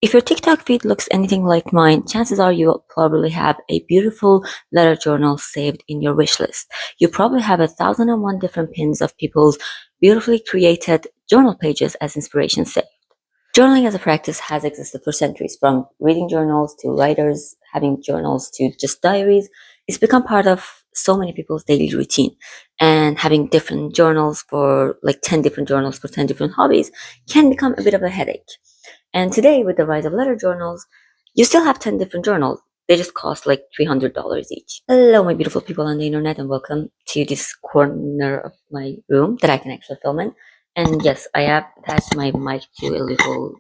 If your TikTok feed looks anything like mine, chances are you'll probably have a beautiful letter journal saved in your wish list. You probably have 1,001 different pins of people's beautifully created journal pages as inspiration saved. Journaling as a practice has existed for centuries, from reading journals to writers having journals to just diaries. It's become part of so many people's daily routine. And having different journals for like 10 different journals for 10 different hobbies can become a bit of a headache. And today, with the rise of letter journals, you still have 10 different journals. They just cost like $300 each. Hello, my beautiful people on the internet, and welcome to this corner of my room that I can actually film in. And yes, I have attached my mic to a little,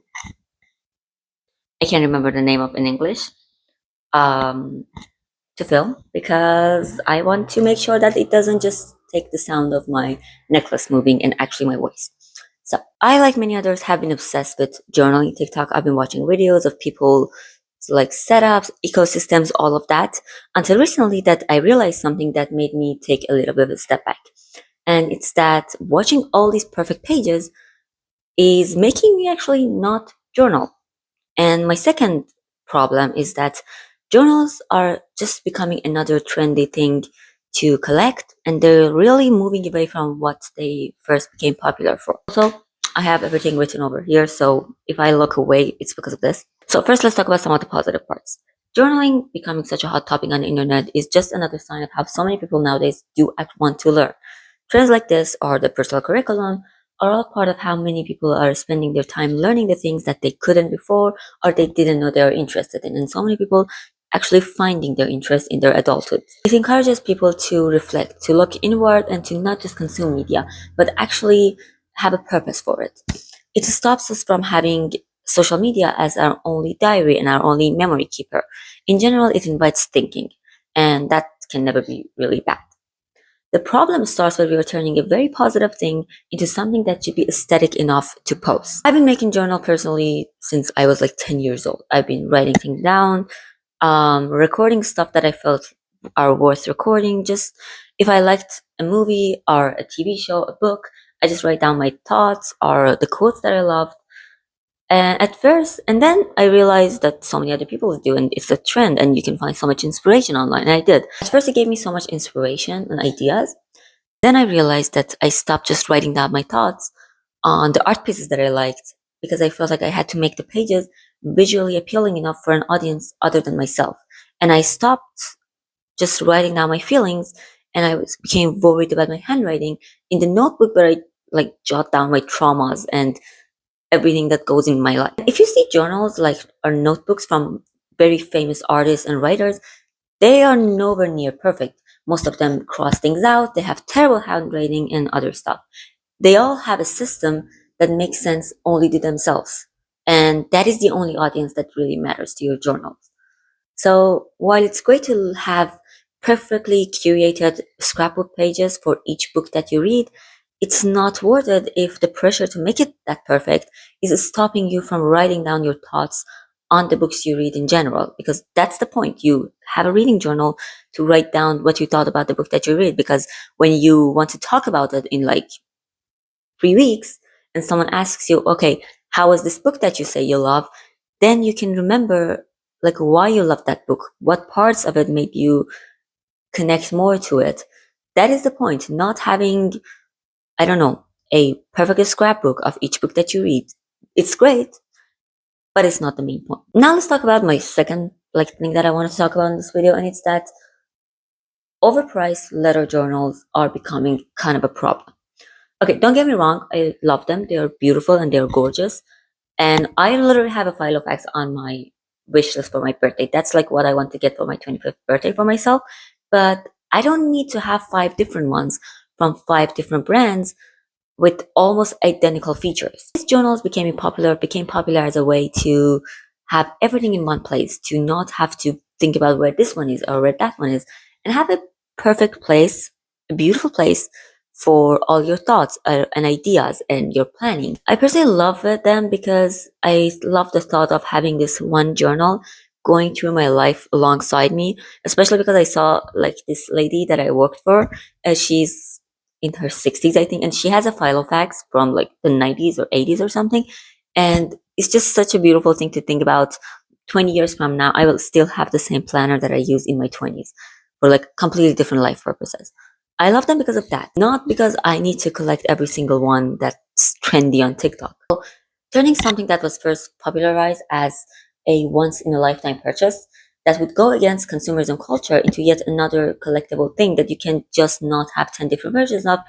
I can't remember the name of in English, um, to film because I want to make sure that it doesn't just take the sound of my necklace moving and actually my voice. So I, like many others, have been obsessed with journaling TikTok. I've been watching videos of people like setups, ecosystems, all of that until recently that I realized something that made me take a little bit of a step back. And it's that watching all these perfect pages is making me actually not journal. And my second problem is that journals are just becoming another trendy thing to collect, and they're really moving away from what they first became popular for. Also, I have everything written over here, so if I look away, it's because of this. So first, let's talk about some of the positive parts. Journaling becoming such a hot topic on the internet is just another sign of how so many people nowadays do want to learn. Trends like this, or the personal curriculum, are all part of how many people are spending their time learning the things that they couldn't before or they didn't know they were interested in. And so many people actually finding their interest in their adulthood. It encourages people to reflect, to look inward, and to not just consume media, but actually have a purpose for it. It stops us from having social media as our only diary and our only memory keeper. In general, it invites thinking, and that can never be really bad. The problem starts when we are turning a very positive thing into something that should be aesthetic enough to post. I've been making journal personally since I was like 10 years old. I've been writing things down, recording stuff that I felt are worth recording. Just if I liked a movie or a TV show, a book, I just write down my thoughts or the quotes that I loved. And at first, and then I realized that so many other people do, and it's a trend, and you can find so much inspiration online. And I did. At first, it gave me so much inspiration and ideas. Then I realized that I stopped just writing down my thoughts on the art pieces that I liked because I felt like I had to make the pages visually appealing enough for an audience other than myself. And I stopped just writing down my feelings, and became worried about my handwriting in the notebook where I like jot down my traumas and everything that goes in my life. If you see journals like or notebooks from very famous artists and writers, they are nowhere near perfect. Most of them cross things out, they have terrible handwriting and other stuff. They all have a system that makes sense only to themselves. And that is the only audience that really matters to your journals. So while it's great to have perfectly curated scrapbook pages for each book that you read, it's not worth it if the pressure to make it that perfect is stopping you from writing down your thoughts on the books you read in general, because that's the point. You have a reading journal to write down what you thought about the book that you read, because when you want to talk about it in like 3 weeks and someone asks you, okay, how was this book that you say you love? Then you can remember like why you love that book, what parts of it made you connect more to it. That is the point, not having, I don't know, a perfect scrapbook of each book that you read. It's great, but it's not the main point. Now let's talk about my second like thing that I want to talk about in this video, and it's that overpriced letter journals are becoming kind of a problem. Okay, don't get me wrong, I love them. They're beautiful and they're gorgeous. And I literally have a file of X on my wish list for my birthday. That's like what I want to get for my 25th birthday for myself. But I don't need to have 5 different ones from 5 different brands with almost identical features. These journals became popular as a way to have everything in one place, to not have to think about where this one is or where that one is, and have a perfect place, a beautiful place for all your thoughts and ideas and your planning. I personally love them because I love the thought of having this one journal going through my life alongside me, especially because I saw like this lady that I worked for, she's in her 60s, I think, and she has a Filofax from like the 90s or 80s or something. And It's just such a beautiful thing to think about. 20 years from now, I will still have the same planner that I used in my 20s for like completely different life purposes. I love them because of that, not because I need to collect every single one that's trendy on TikTok. Turning something that was first popularized as a once in a lifetime purchase that would go against consumerism culture into yet another collectible thing that you can just not have 10 different versions of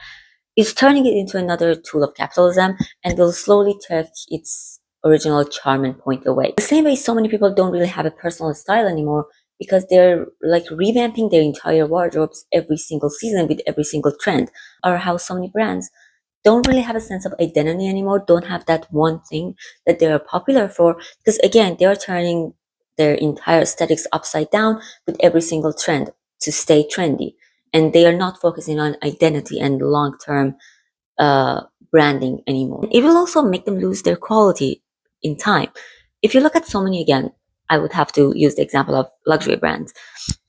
is turning it into another tool of capitalism and will slowly take its original charm and point away. The same way so many people don't really have a personal style anymore because they're like revamping their entire wardrobes every single season with every single trend, or how so many brands don't really have a sense of identity anymore, don't have that one thing that they are popular for, because again, they are turning their entire aesthetics upside down with every single trend to stay trendy. And they are not focusing on identity and long term uh, branding anymore. It will also make them lose their quality in time. If you look at so many again, I would have to use the example of luxury brands.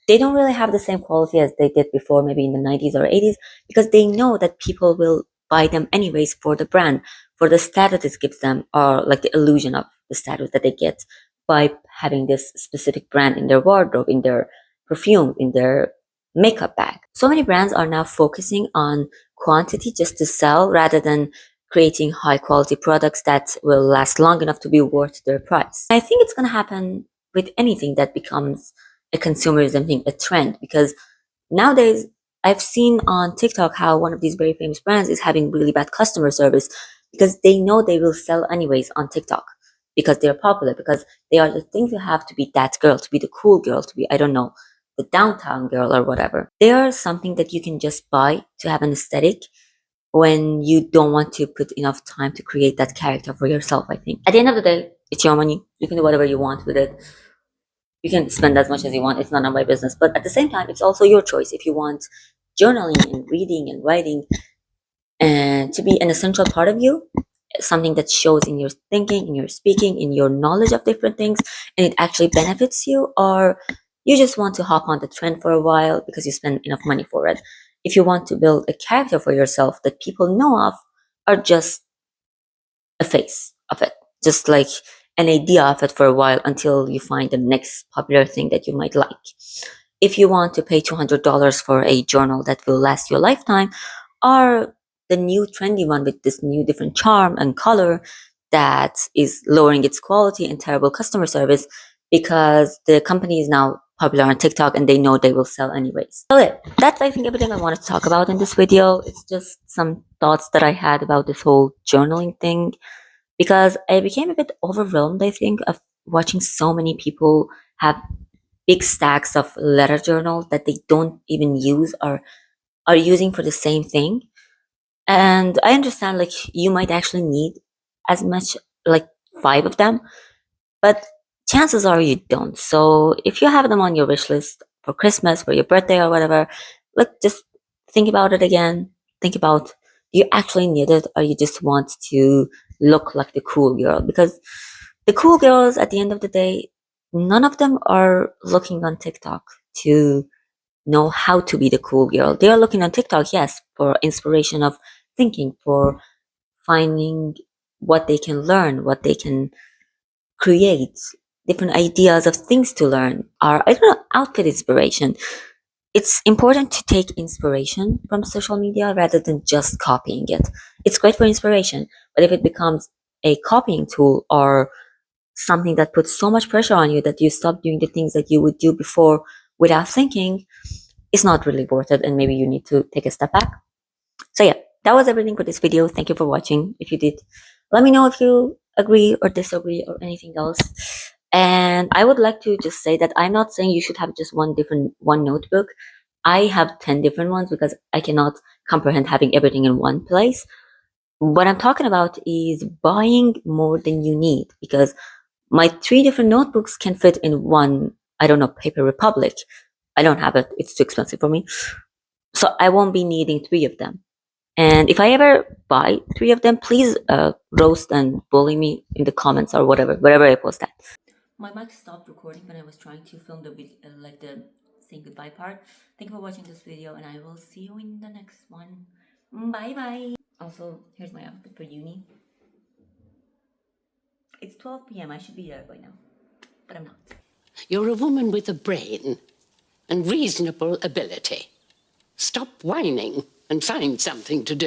They don't really have the same quality as they did before, maybe in the 90s or 80s, because they know that people will buy them anyways for the brand, for the status it gives them, or like the illusion of the status that they get by having this specific brand in their wardrobe, in their perfume, in their makeup bag. So many brands are now focusing on quantity just to sell rather than creating high quality products that will last long enough to be worth their price. I think it's going to happen with anything that becomes a consumerism thing, a trend, because nowadays I've seen on TikTok how one of these very famous brands is having really bad customer service because they know they will sell anyways on TikTok because they're popular, because they are the thing to have to be that girl, to be the cool girl, to be, I don't know, the downtown girl or whatever. They are something that you can just buy to have an aesthetic when you don't want to put enough time to create that character for yourself, I think. At the end of the day, it's your money. You can do whatever you want with it. You can spend as much as you want. It's none of my business. But at the same time, it's also your choice. If you want journaling and reading and writing and to be an essential part of you, something that shows in your thinking, in your speaking, in your knowledge of different things, and it actually benefits you, or you just want to hop on the trend for a while because you spend enough money for it. If you want to build a character for yourself that people know of, or just a face of it, just like an idea of it for a while until you find the next popular thing that you might like. If you want to pay $200 for a journal that will last your lifetime, or the new trendy one with this new different charm and color that is lowering its quality and terrible customer service because the company is now popular on TikTok and they know they will sell anyways. So yeah, that's I think everything I wanted to talk about in this video. It's just some thoughts that I had about this whole journaling thing because I became a bit overwhelmed, I think, of watching so many people have big stacks of letter journals that they don't even use or are using for the same thing. And I understand like you might actually need as much, like five of them, but chances are you don't. So if you have them on your wish list for Christmas, for your birthday or whatever, look, just think about it again. Think about, do you actually need it or you just want to look like the cool girl? Because the cool girls at the end of the day, none of them are looking on TikTok to know how to be the cool girl. They are looking on TikTok, yes, for inspiration of thinking, for finding what they can learn, what they can create, different ideas of things to learn, or I don't know, outfit inspiration. It's important to take inspiration from social media rather than just copying it. It's great for inspiration, but if it becomes a copying tool or something that puts so much pressure on you that you stop doing the things that you would do before without thinking, it's not really worth it, and maybe you need to take a step back. So yeah, that was everything for this video. Thank you for watching. If you did, let me know if you agree or disagree or anything else. And I would like to just say that I'm not saying you should have just one notebook. I have 10 different ones because I cannot comprehend having everything in one place. What I'm talking about is buying more than you need, because my three different notebooks can fit in one, I don't know, Paper Republic. I don't have it. It's too expensive for me. So I won't be needing three of them. And if I ever buy three of them, please roast and bully me in the comments or wherever I post that. My mic stopped recording when I was trying to film the video, like the saying goodbye part. Thank you for watching this video, and I will see you in the next one. Bye bye. Also, here's my outfit for uni. It's 12 p.m. I should be there by now, but I'm not. You're a woman with a brain and reasonable ability. Stop whining and find something to do.